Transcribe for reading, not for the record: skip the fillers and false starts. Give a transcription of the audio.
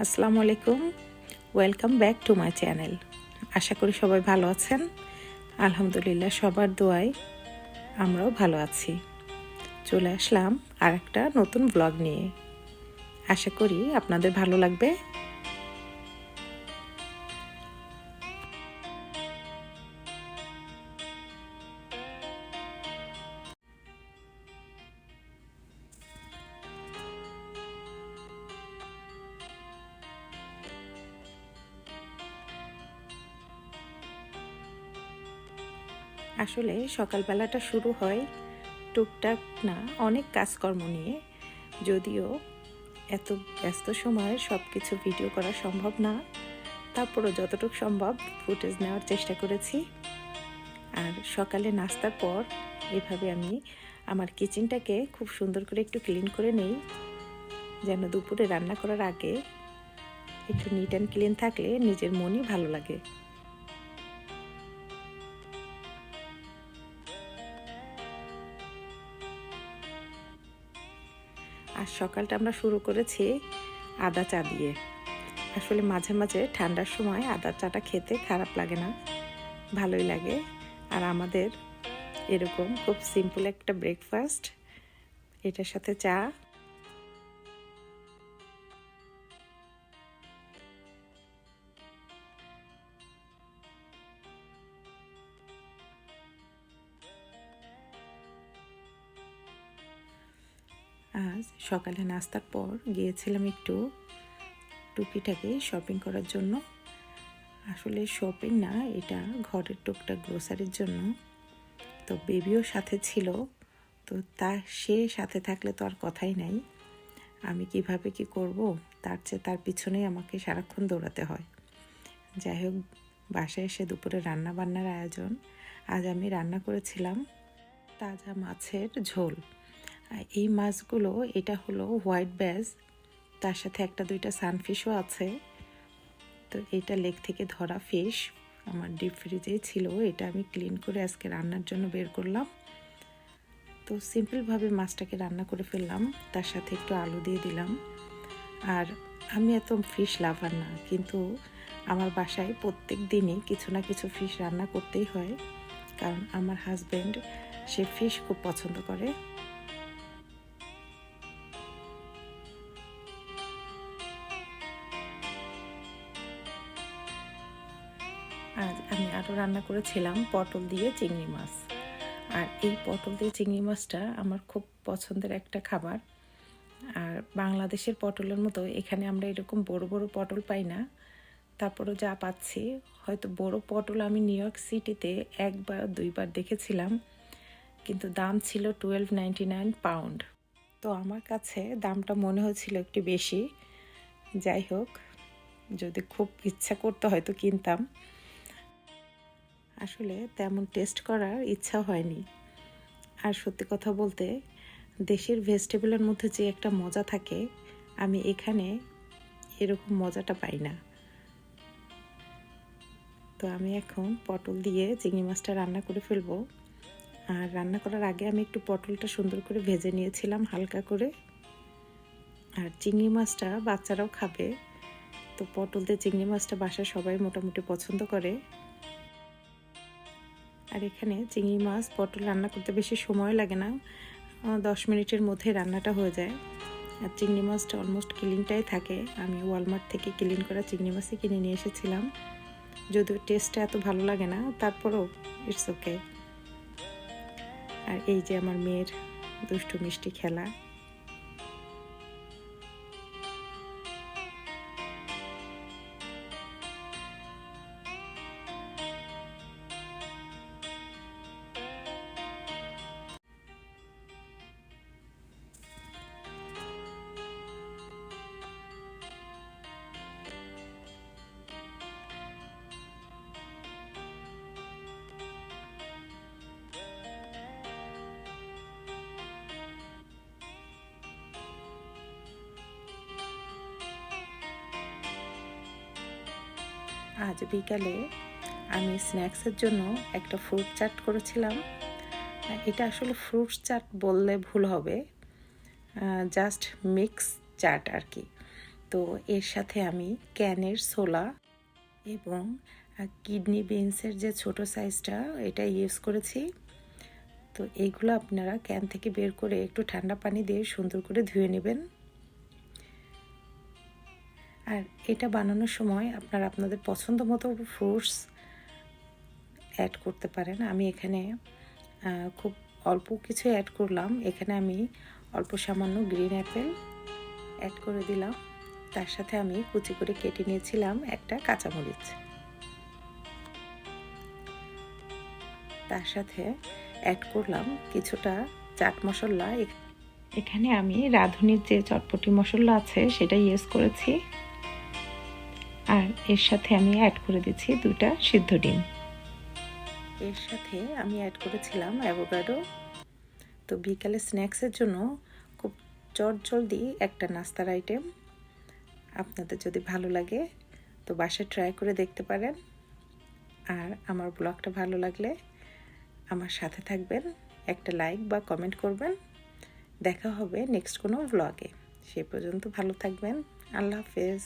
আসসালামু আলাইকুম, welcome back to my channel. আশা করি সবাই ভালো আছেন। আলহামদুলিল্লাহ, সবার দোয়ায় আমরাও ভালো আছি। চলে আসলাম আর একটা নতুন ব্লগ নিয়ে। আশা করি আপনাদের ভালো লাগবে। আসলে সকালবেলাটা শুরু হয় টুকটাক না অনেক কাজকর্ম নিয়ে। যদিও এত ব্যস্ত সময়ে সব কিছু ভিডিও করা সম্ভব না, তারপরও যতটুকু সম্ভব ফুটেজ নেওয়ার চেষ্টা করেছি। আর সকালে নাস্তার পর এভাবে আমি আমার কিচেনটাকে খুব সুন্দর করে একটু ক্লিন করে নেই, যেন দুপুরে রান্না করার আগে একটু নিট অ্যান্ড ক্লিন থাকলে নিজের মনই ভালো লাগে। আর সকালটা আমরা শুরু করেছি আদা চা দিয়ে। আসলে মাঝে মাঝে ঠান্ডার সময় আদা চাটা খেতে খারাপ লাগে না, ভালোই লাগে। আর আমাদের এরকম খুব সিম্পল একটা ব্রেকফাস্ট, এটার সাথে চা। আজ সকালে নাস্তার পর গিয়েছিলাম একটু টুকিটাকি শপিং করার জন্য। আসলে শপিং না, এটা ঘরের টুকটাক গ্রোসারির জন্য। তো বেবিও সাথে ছিল, তো সে সাথে থাকলে তো আর কথাই নাই। আমি কিভাবে কি করব, তার চেয়ে তার পিছনেই আমাকে সারাক্ষণ দৌড়াতে হয়। যাই হোক, বাসায় এসে দুপুরে রান্না বান্নার আয়োজন। আজ আমি রান্না করেছিলাম তাজা মাছের ঝোল। এই মাছগুলো, এটা হলো হোয়াইট ব্যাস, তার সাথে একটা দুইটা সানফিশও আছে। তো এটা লেক থেকে ধরা ফিশ আমার ডিপ ফ্রিজেই ছিল, এটা আমি ক্লিন করে আজকে রান্নার জন্য বের করলাম। তো সিম্পলভাবে মাছটাকে রান্না করে ফেললাম, তার সাথে একটু আলু দিয়ে দিলাম। আর আমি এত ফিশ লাভার না, কিন্তু আমার বাসায় প্রত্যেক দিনই কিছু না কিছু ফিশ রান্না করতেই হয়, কারণ আমার হাজব্যান্ড সে ফিশ খুব পছন্দ করে। আজ আমি আরও রান্না করেছিলাম পটল দিয়ে চিংড়ি মাছ। আর এই পটল দিয়ে চিংড়ি মাছটা আমার খুব পছন্দের একটা খাবার। আর বাংলাদেশের পটলের মতো এখানে আমরা এরকম বড় বড় পটল পাই না, তারপরও যা পাচ্ছি, হয়তো বড় পটল আমি নিউ ইয়র্ক সিটিতে একবার দুইবার দেখেছিলাম, কিন্তু দাম ছিল $12.99 পাউন্ড। তো আমার কাছে দামটা মনে হয়েছিল একটু বেশি। যাই হোক, যদি খুব ইচ্ছা করতে হয়তো কিনতাম। আসলে তেমন টেস্ট করার ইচ্ছা হয়নি। আর সত্যি কথা বলতে, দেশের ভেজিটেবলের মধ্যে যে একটা মজা থাকে, আমি এখানে এরকম মজাটা পাই না। তো আমি এখন পটল দিয়ে চিংড়ি মাছটা রান্না করে ফেলবো। আর রান্না করার আগে আমি একটু পটলটা সুন্দর করে ভেজে নিয়েছিলাম হালকা করে। আর চিংড়ি মাছটা বাচ্চারাও খাবে, তো পটল দিয়ে চিংড়ি মাছটা বাসায় সবাই মোটামুটি পছন্দ করে। আর এখানে চিংড়ি মাছ পটল রান্না করতে বেশি সময় লাগে না, 10 মিনিটের মধ্যে রান্নাটা হয়ে যায়। আর চিংড়ি মাছটা অলমোস্ট ক্লিনটাই থাকে। আমি ওয়ালমার্ট থেকে ক্লিন করা চিংড়ি মাছই কিনে নিয়ে এসেছিলাম, যদিও টেস্টটা এত ভালো লাগে না, তারপরও ইটস ওকে। আর এই যে আমার মেয়ের দুষ্টু মিষ্টি খেলা। আজ বিকালে আমি স্ন্যাক্সের জন্য একটা ফ্রুট চাট করেছিলাম। এটা আসলে ফ্রুট চাট বললে ভুল হবে, জাস্ট মিক্স চাট আর কি। তো এর সাথে আমি ক্যানের ছোলা এবং কিডনি বিনসের যে ছোট সাইজটা এটা ইউজ করেছি। তো এইগুলো আপনারা ক্যান থেকে বের করে একটু ঠান্ডা পানি দিয়ে সুন্দর করে ধুয়ে নেবেন। আর এটা বানানোর সময় আপনারা আপনাদের পছন্দ মতো ফ্রুটস অ্যাড করতে পারেন। আমি এখানে খুব অল্প কিছু অ্যাড করলাম। এখানে আমি অল্প সামান্য গ্রিন অ্যাপেল অ্যাড করে দিলাম। তার সাথে আমি কুচি করে কেটে নিয়েছিলাম একটা কাঁচামরিচ। তার সাথে অ্যাড করলাম কিছুটা চাট মশলা। এখানে আমি রাঁধুনির যে চটপটি মশলা আছে সেটা ইউজ করেছি। আর এর সাথে আমি অ্যাড করে দিচ্ছি 2টা সিদ্ধ ডিম। এর সাথে আমি অ্যাড করেছিলাম অ্যাভোকাডো। তো বিকালে স্ন্যাক্সের জন্য খুব চটজলদি একটা নাস্তার আইটেম। আপনাদের যদি ভালো লাগে তো বাসায় ট্রাই করে দেখতে পারেন। আর আমার ব্লগটা ভালো লাগলে আমার সাথে থাকবেন, একটা লাইক বা কমেন্ট করবেন। দেখা হবে নেক্সট কোনো ব্লগে। সে পর্যন্ত ভালো থাকবেন। আল্লাহ হাফেজ।